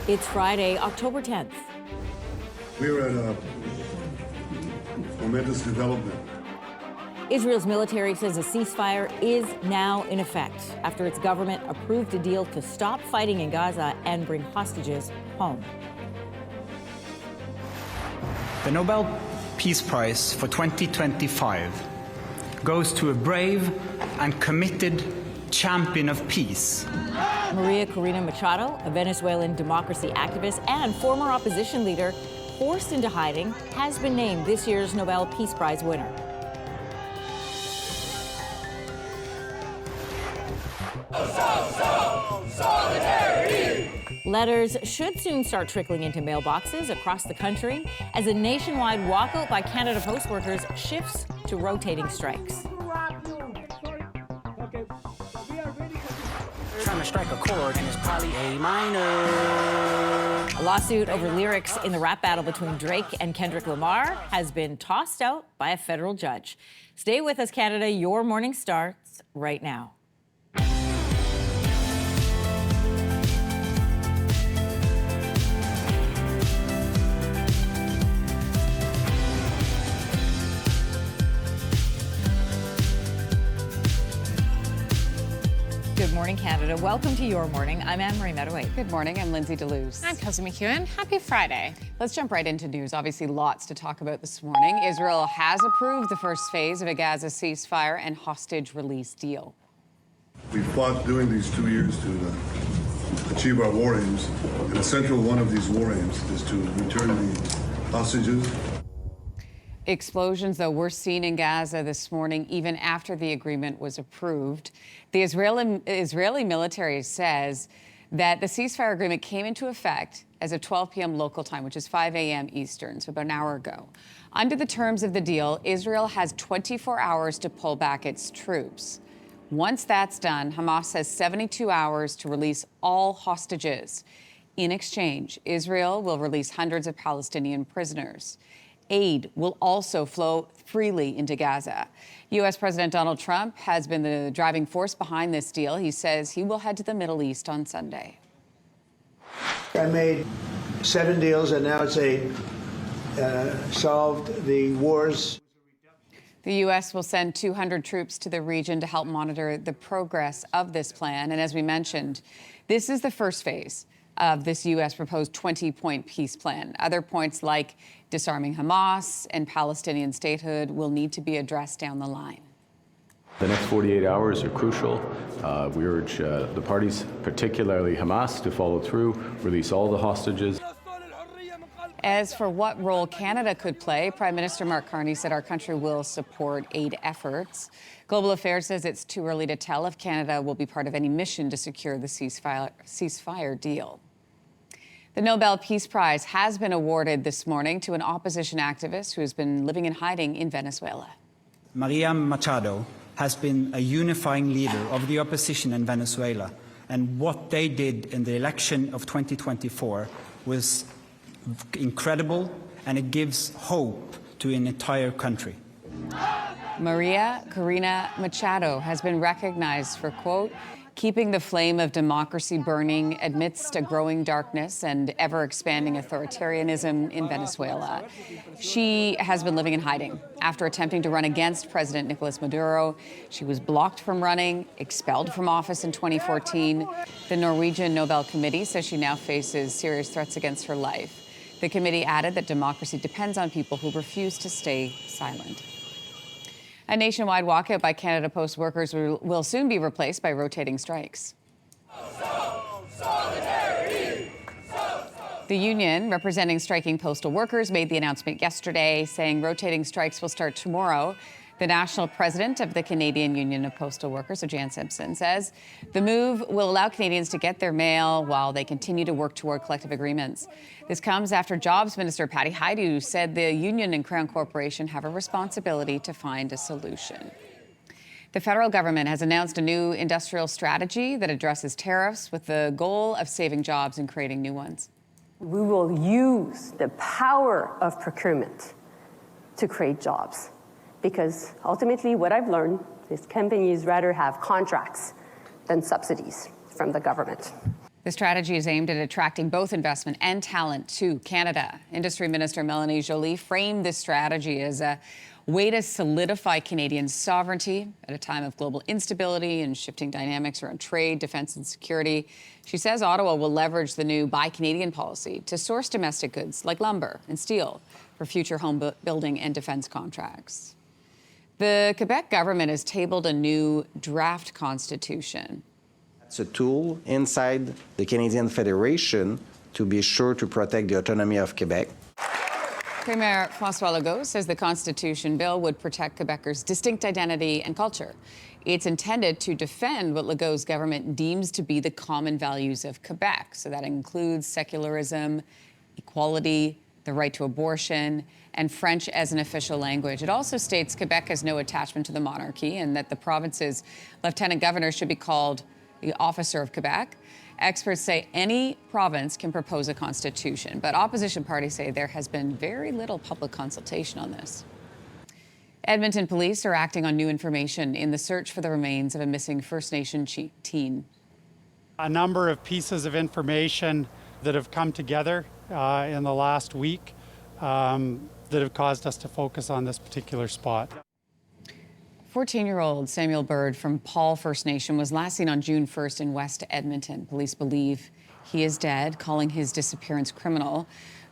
It's Friday, October 10th. We're at a momentous development. Israel's military says a ceasefire is now in effect after its government approved a deal to stop fighting in Gaza and bring hostages home. The Nobel Peace Prize for 2025 goes to a brave and committed champion of peace. Maria Corina Machado, a Venezuelan democracy activist and former opposition leader forced into hiding, has been named this year's Nobel Peace Prize winner. Letters should soon start trickling into mailboxes across the country as a nationwide walkout by Canada Post workers shifts to rotating strikes. Trying to strike a chord and it's probably A minor. A lawsuit over lyrics in the rap battle between Drake and Kendrick Lamar has been tossed out by a federal judge. Stay with us, Canada. Your morning starts right now. Good morning, Canada. Welcome to Your Morning. I'm Anne-Marie Mediwake. Good morning. I'm Lindsey Deluce. I'm Kelsey McEwen. Happy Friday. Let's jump right into news. Obviously, lots to talk about this morning. Israel has approved the first phase of a Gaza ceasefire and hostage release deal. We fought during these 2 years to achieve our war aims, and a central one of these war aims is to return the hostages. Explosions, though, were seen in Gaza this morning, even after the agreement was approved. The Israeli military says that the ceasefire agreement came into effect as of 12 p.m. local time, which is 5 a.m. Eastern, so about an hour ago. Under the terms of the deal, Israel has 24 hours to pull back its troops. Once that's done, Hamas has 72 hours to release all hostages. In exchange, Israel will release hundreds of Palestinian prisoners. Aid will also flow freely into Gaza. U.S. President Donald Trump has been the driving force behind this deal. He says he will head to the Middle East on Sunday. I made 7 deals, and now it's solved the wars. The U.S. will send 200 troops to the region to help monitor the progress of this plan. And as we mentioned, this is the first phase of this U.S. proposed 20-point peace plan. Other points like disarming Hamas and Palestinian statehood will need to be addressed down the line. The next 48 hours are crucial. We urge the parties, particularly Hamas, to follow through, release all the hostages. As for what role Canada could play, Prime Minister Mark Carney said our country will support aid efforts. Global Affairs says it's too early to tell if Canada will be part of any mission to secure the ceasefire deal. The Nobel Peace Prize has been awarded this morning to an opposition activist who has been living in hiding in Venezuela. Maria Machado has been a unifying leader of the opposition in Venezuela, and what they did in the election of 2024 was incredible, and it gives hope to an entire country. Maria Corina Machado has been recognized for, quote, keeping the flame of democracy burning amidst a growing darkness and ever-expanding authoritarianism in Venezuela. She has been living in hiding after attempting to run against President Nicolas Maduro. She was blocked from running, expelled from office in 2014. The Norwegian Nobel Committee says she now faces serious threats against her life. The committee added that democracy depends on people who refuse to stay silent. A nationwide walkout by Canada Post workers will soon be replaced by rotating strikes. The union representing striking postal workers made the announcement yesterday, saying rotating strikes will start tomorrow. The national president of the Canadian Union of Postal Workers, Jan Simpson, says the move will allow Canadians to get their mail while they continue to work toward collective agreements. This comes after Jobs Minister Patty Hajdu said the union and Crown Corporation have a responsibility to find a solution. The federal government has announced a new industrial strategy that addresses tariffs with the goal of saving jobs and creating new ones. We will use the power of procurement to create jobs. Because ultimately what I've learned is companies rather have contracts than subsidies from the government. The strategy is aimed at attracting both investment and talent to Canada. Industry Minister Melanie Joly framed this strategy as a way to solidify Canadian sovereignty at a time of global instability and shifting dynamics around trade, defense, and security. She says Ottawa will leverage the new Buy Canadian policy to source domestic goods like lumber and steel for future home building and defense contracts. The Quebec government has tabled a new draft constitution. It's a tool inside the Canadian Federation to be sure to protect the autonomy of Quebec. Premier François Legault says the Constitution bill would protect Quebecers' distinct identity and culture. It's intended to defend what Legault's government deems to be the common values of Quebec. So that includes secularism, equality, the right to abortion, and French as an official language. It also states Quebec has no attachment to the monarchy and that the province's lieutenant governor should be called the officer of Quebec. Experts say any province can propose a constitution, but opposition parties say there has been very little public consultation on this. Edmonton police are acting on new information in the search for the remains of a missing First Nation teen. A number of pieces of information that have come together in the last week that have caused us to focus on this particular spot. 14-year-old Samuel Bird from Paul First Nation was last seen on June 1st in West Edmonton. Police believe he is dead, calling his disappearance criminal.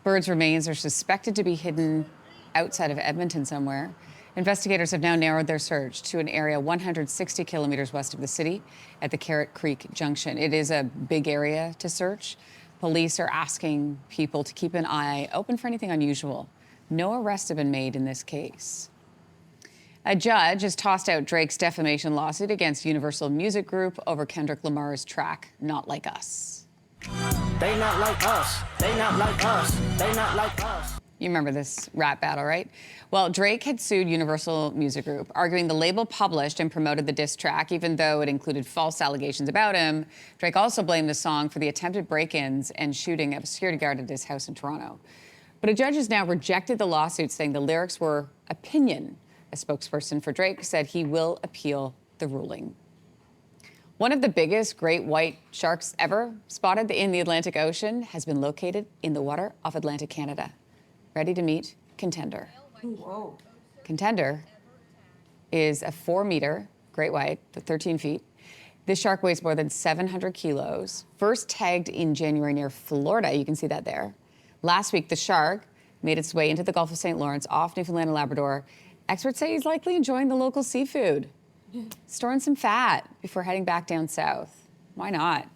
Bird's remains are suspected to be hidden outside of Edmonton somewhere. Investigators have now narrowed their search to an area 160 kilometers west of the city at the Carrot Creek Junction. It is a big area to search. Police are asking people to keep an eye open for anything unusual. No arrests have been made in this case. A judge has tossed out Drake's defamation lawsuit against Universal Music Group over Kendrick Lamar's track, Not Like Us. They not like us. They not like us. They not like us. You remember this rap battle, right? Well, Drake had sued Universal Music Group, arguing the label published and promoted the diss track, even though it included false allegations about him. Drake also blamed the song for the attempted break-ins and shooting of a security guard at his house in Toronto. But a judge has now rejected the lawsuit, saying the lyrics were opinion. A spokesperson for Drake said he will appeal the ruling. One of the biggest great white sharks ever spotted in the Atlantic Ocean has been located in the water off Atlantic Canada, ready to meet Contender. Whoa. Contender is a 4-meter great white, 13 feet. This shark weighs more than 700 kilos. First tagged in January near Florida, you can see that there. Last week, the shark made its way into the Gulf of St. Lawrence off Newfoundland and Labrador. Experts say he's likely enjoying the local seafood, storing some fat before heading back down south. Why not?